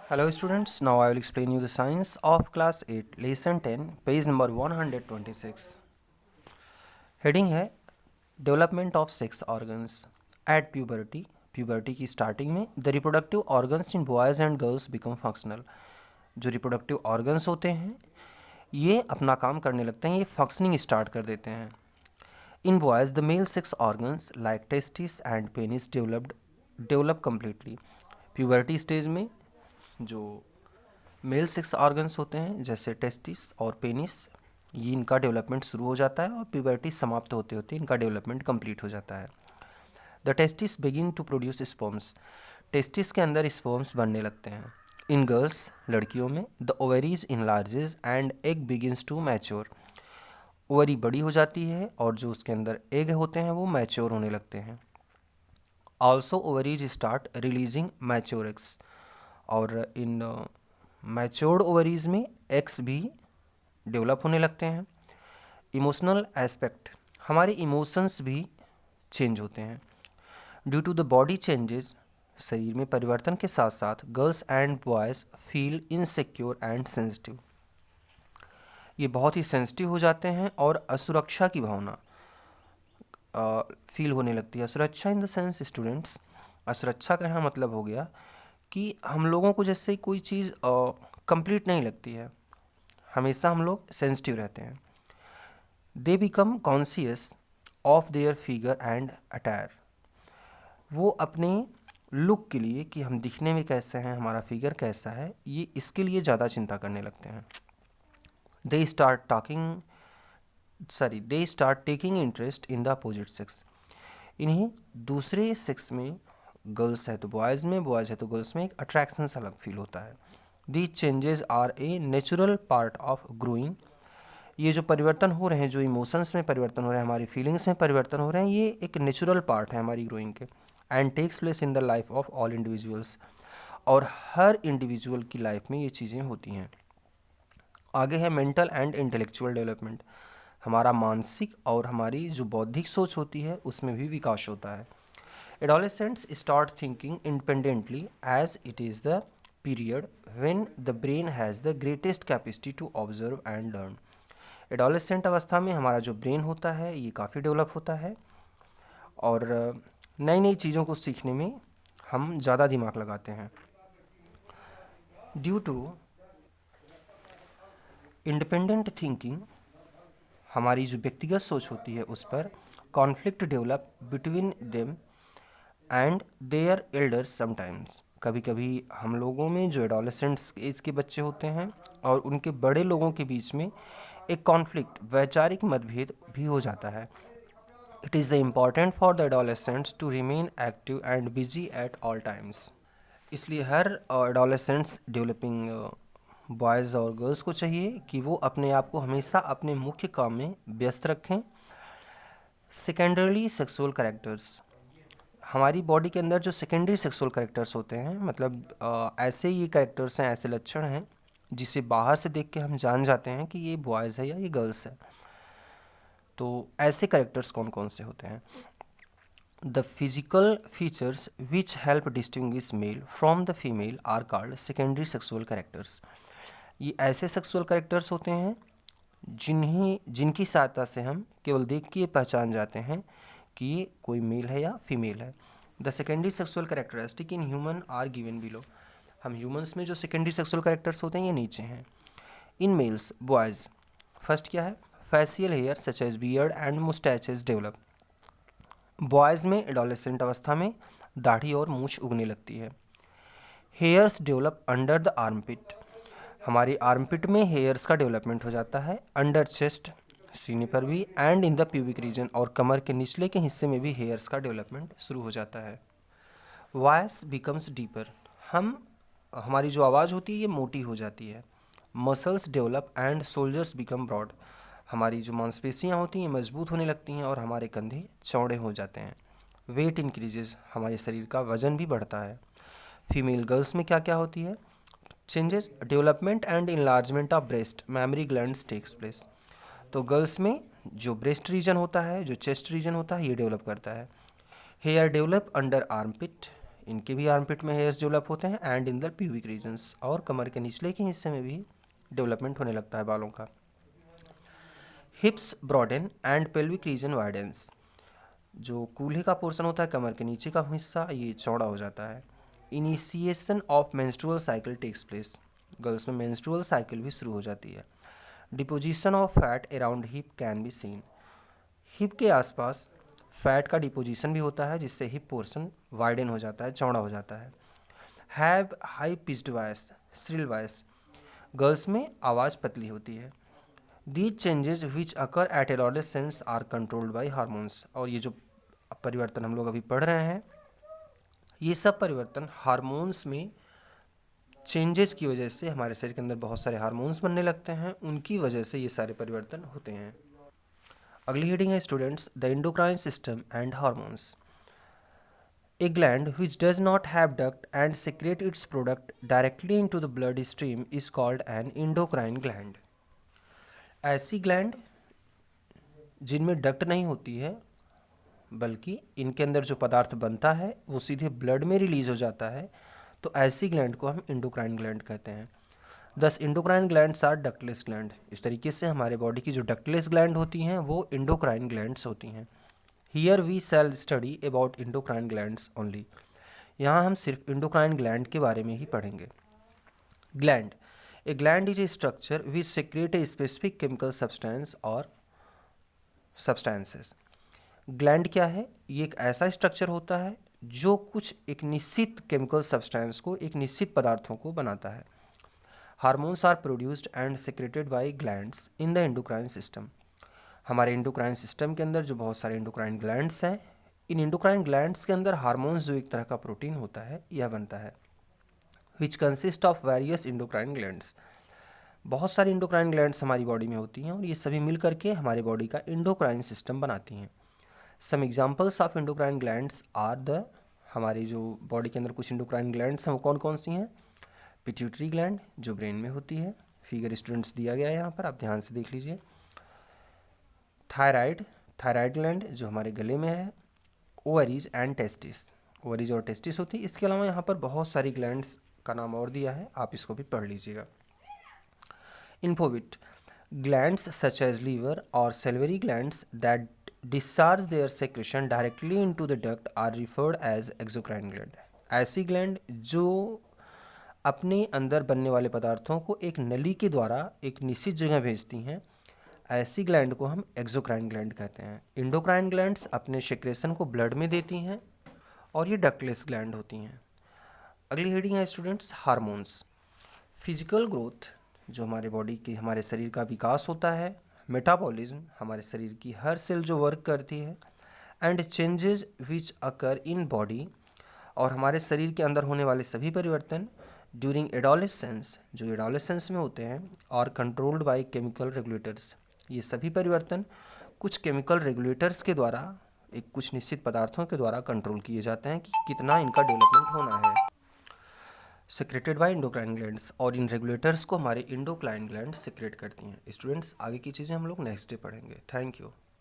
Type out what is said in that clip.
Hello students, now I will explain you the science of class 8 lesson 10 page number 126. Heading है development of sex organs at puberty. Puberty की starting में the reproductive organs in boys and girls become functional. जो reproductive organs होते हैं ये अपना काम करने लगते हैं, ये फंक्शनिंग स्टार्ट कर देते हैं। इन boys the male sex organs like testis and penis develop completely. Puberty stage में जो मेल सेक्स ऑर्गन्स होते हैं जैसे टेस्टिस और पेनिस, ये इनका डेवलपमेंट शुरू हो जाता है और प्यूबर्टी समाप्त होते होते इनका डेवलपमेंट कंप्लीट हो जाता है। The testis begin to produce sperms. Testis के अंदर स्पर्म्स बनने लगते हैं। इन गर्ल्स, लड़कियों में, the ovaries enlarges and egg begins to mature. Ovary बड़ी हो जाती है और जो उसके अंदर एग होते हैं वो मैच्योर होने लगते हैं। Also ovaries start releasing mature eggs. और इन मैच्योर्ड ओवरीज में एग्स भी डेवलप होने लगते हैं। इमोशनल एस्पेक्ट, हमारे इमोशंस भी चेंज होते हैं। Due to the body changes, शरीर में परिवर्तन के साथ साथ girls and boys feel insecure and sensitive. ये बहुत ही सेंसिटिव हो जाते हैं और असुरक्षा की भावना फील होने लगती है। असुरक्षा इन द सेंस स्टूडेंट्स, असुरक्षा का यहाँ मतलब हो गया कि हम लोगों को जैसे कोई चीज़ कंप्लीट नहीं लगती है, हमेशा हम लोग सेंसिटिव रहते हैं। They become conscious of their figure and attire. वो अपने लुक के लिए कि हम दिखने में कैसे हैं, हमारा फिगर कैसा है, ये इसके लिए ज़्यादा चिंता करने लगते हैं। They start taking interest in the opposite sex. इन्हें दूसरे सेक्स में, गर्ल्स है तो बॉयज़ में, बॉयज़ है तो गर्ल्स में, एक अट्रैक्शन सा अलग फील होता है। These changes are a natural part of growing. ये जो परिवर्तन हो रहे हैं, जो इमोशंस में परिवर्तन हो रहे हैं, हमारी फीलिंग्स में परिवर्तन हो रहे हैं, ये एक नेचुरल पार्ट है हमारी ग्रोइंग के। And takes place in the life of all individuals. और हर इंडिविजुअल की लाइफ में ये चीज़ें होती हैं। आगे है मेंटल एंड इंटेलेक्चुअल डेवलपमेंट। हमारा मानसिक और हमारी जो बौद्धिक सोच होती है उसमें भी विकास होता है। Adolescents start thinking independently as it is the period when the brain has the greatest capacity to observe and learn. Adolescent अवस्था में हमारा जो ब्रेन होता है ये काफ़ी डेवलप होता है और नई नई चीज़ों को सीखने में हम ज़्यादा दिमाग लगाते हैं। ड्यू टू इंडिपेंडेंट थिंकिंग, हमारी जो व्यक्तिगत सोच होती है उस पर conflict develop between them and their elders sometimes. कभी कभी हम लोगों में जो एडोलेसेंट्स एज के बच्चे होते हैं और उनके बड़े लोगों के बीच में एक कॉन्फ्लिक्ट, वैचारिक मतभेद भी हो जाता है। It is the important for the adolescents to remain active and busy at all times. इसलिए हर एडोलेसेंट्स डेवलपिंग बॉयज़ और गर्ल्स को चाहिए कि वो अपने आप को हमेशा अपने मुख्य काम में व्यस्त रखें। सेकेंडरीली सेक्सुअल कैरेक्टर्स, हमारी बॉडी के अंदर जो सेकेंडरी सेक्सुअल कैरेक्टर्स होते हैं, मतलब ऐसे ये कैरेक्टर्स हैं, ऐसे लक्षण हैं जिसे बाहर से देख के हम जान जाते हैं कि ये बॉयज़ है या ये गर्ल्स है। तो ऐसे कैरेक्टर्स कौन कौन से होते हैं? The physical features which help distinguish male from the female are called secondary sexual characters. ये ऐसे सेक्सुअल कैरेक्टर्स होते हैं जिनकी सहायता से हम केवल देख के पहचान जाते हैं कि ये कोई मेल है या फीमेल है। The secondary sexual characteristic in human are given below. हम ह्यूमंस में जो सेकेंडरी सेक्सुअल कैरेक्टर्स होते हैं ये नीचे हैं। इन मेल्स, बॉयज़, फर्स्ट क्या है? Facial hair such as beard and moustaches develop. Boys में एडोलेसेंट अवस्था में दाढ़ी और मूछ उगने लगती है। Hairs develop under the armpit. हमारी आर्मपिट में हेयर्स का डेवलपमेंट हो जाता है। अंडर चेस्ट, सीने पर भी, and in the pubic region, और कमर के निचले के हिस्से में भी हेयर्स का डेवलपमेंट शुरू हो जाता है। वॉइस बिकम्स डीपर, हमारी जो आवाज़ होती है ये मोटी हो जाती है। Muscles develop and shoulders become broad, हमारी जो मांसपेशियाँ होती हैं मजबूत होने लगती हैं और हमारे कंधे चौड़े हो जाते हैं। वेट इंक्रीजेज, हमारे शरीर का वजन भी बढ़ता है। फीमेल गर्ल्स में क्या क्या होती है? Changes, development and enlargement of breast, mammary glands takes place. तो गर्ल्स में जो ब्रेस्ट रीजन होता है, जो चेस्ट रीजन होता है, ये डेवलप करता है। हेयर डेवलप अंडर आर्मपिट, इनके भी आर्मपिट में हेयर्स डेवलप होते हैं and in the pubic regions, और कमर के निचले के हिस्से में भी डेवलपमेंट होने लगता है बालों का। Hips broaden and pelvic region widens, जो कूल्हे का पोर्शन होता है कमर के नीचे का हिस्सा ये चौड़ा हो जाता है। Initiation of menstrual cycle takes place, girls में मेंस्ट्रुअल साइकिल भी शुरू हो जाती है। Deposition of fat around hip can be seen, hip के आसपास फैट का डिपोजिशन भी होता है जिससे हिप पोर्शन वाइडन हो जाता है, चौड़ा हो जाता है। Have high pitched voice, shrill voice, girls में आवाज़ पतली होती है। These changes which occur at adolescence are controlled by hormones, और ये जो परिवर्तन हम लोग अभी पढ़ रहे हैं ये सब परिवर्तन हार्मोन्स में चेंजेस की वजह से, हमारे शरीर के अंदर बहुत सारे हार्मोन्स बनने लगते हैं, उनकी वजह से ये सारे परिवर्तन होते हैं। अगली हेडिंग है students, the endocrine system and hormones. A gland which does not have duct and secrete its product directly into the blood stream is called an endocrine gland. ऐसी ग्लैंड जिनमें डक्ट नहीं होती है बल्कि इनके अंदर जो पदार्थ बनता है वो सीधे ब्लड में रिलीज हो जाता है, तो ऐसी ग्लैंड को हम एंडोक्राइन ग्लैंड कहते हैं। These endocrine glands are ductless gland, इस तरीके से हमारे बॉडी की जो डक्टलेस ग्लैंड होती हैं वो एंडोक्राइन ग्लैंड्स होती हैं। Here we shall study about endocrine glands only, यहाँ हम सिर्फ एंडोक्राइन ग्लैंड के बारे में ही पढ़ेंगे। Gland, a gland is a structure which secrete a specific chemical substance और सब्सटेंसेस। ग्लैंड क्या है? ये एक ऐसा स्ट्रक्चर होता है जो कुछ एक निश्चित केमिकल सब्सटेंस को, एक निश्चित पदार्थों को बनाता है। Hormones are produced and secreted by glands in the endocrine system, हमारे एंडोक्राइन सिस्टम के अंदर जो बहुत सारे एंडोक्राइन ग्लैंड्स हैं, इन एंडोक्राइन ग्लैंड्स के अंदर हार्मोन्स जो एक तरह का प्रोटीन होता है यह बनता है। Which consist of various endocrine glands, बहुत सारी एंडोक्राइन ग्लैंड्स हमारी बॉडी में होती हैं और ये सभी मिल करके हमारे बॉडी का एंडोक्राइन सिस्टम बनाती हैं। Some examples of endocrine glands are the, हमारी जो बॉडी के अंदर कुछ एंडोक्राइन ग्लैंड्स हैं वो कौन कौन सी हैं? पिट्यूटरी ग्लैंड जो ब्रेन में होती है, फिगर स्टूडेंट्स दिया गया है यहाँ पर, आप ध्यान से देख लीजिए। थायराइड, थायराइड ग्लैंड जो हमारे गले में है। ओवरीज एंड टेस्टिस, ओवरीज और टेस्टिस होती है। इसके अलावा यहाँ पर बहुत सारी ग्लैंड्स का नाम और दिया है, आप इसको भी पढ़ लीजिएगा। Infobit, glands such as liver और salivary glands that discharge their secretion directly into the duct are referred as exocrine gland, ऐसी ग्लैंड जो अपने अंदर बनने वाले पदार्थों को एक नली के द्वारा एक निश्चित जगह भेजती हैं, ऐसी ग्लैंड को हम एक्सोक्राइन ग्लैंड कहते हैं। एंडोक्राइन ग्लैंड्स अपने सेक्रेशन को ब्लड में देती हैं और ये डक्टलेस ग्लैंड होती हैं। अगली हेडिंग है स्टूडेंट्स, हार्मोन्स। फिजिकल ग्रोथ, जो हमारे बॉडी की, हमारे शरीर का विकास होता है। मेटाबॉलिज्म, हमारे शरीर की हर सेल जो वर्क करती है। And changes which occur in body, और हमारे शरीर के अंदर होने वाले सभी परिवर्तन ड्यूरिंग एडोलेसेंस, जो एडोलेसेंस में होते हैं, और कंट्रोल्ड बाय केमिकल रेगुलेटर्स, ये सभी परिवर्तन कुछ केमिकल रेगुलेटर्स के द्वारा, एक कुछ निश्चित पदार्थों के द्वारा कंट्रोल किए जाते हैं कि कितना इनका डेवलपमेंट होना है। सेक्रेटेड बाय एंडोक्राइन ग्लैंड्स, और इन रेगुलेटर्स को हमारे एंडोक्राइन ग्लैंड सेक्रेट करती हैं। स्टूडेंट्स आगे की चीज़ें हम लोग नेक्स्ट डे पढ़ेंगे। Thank you.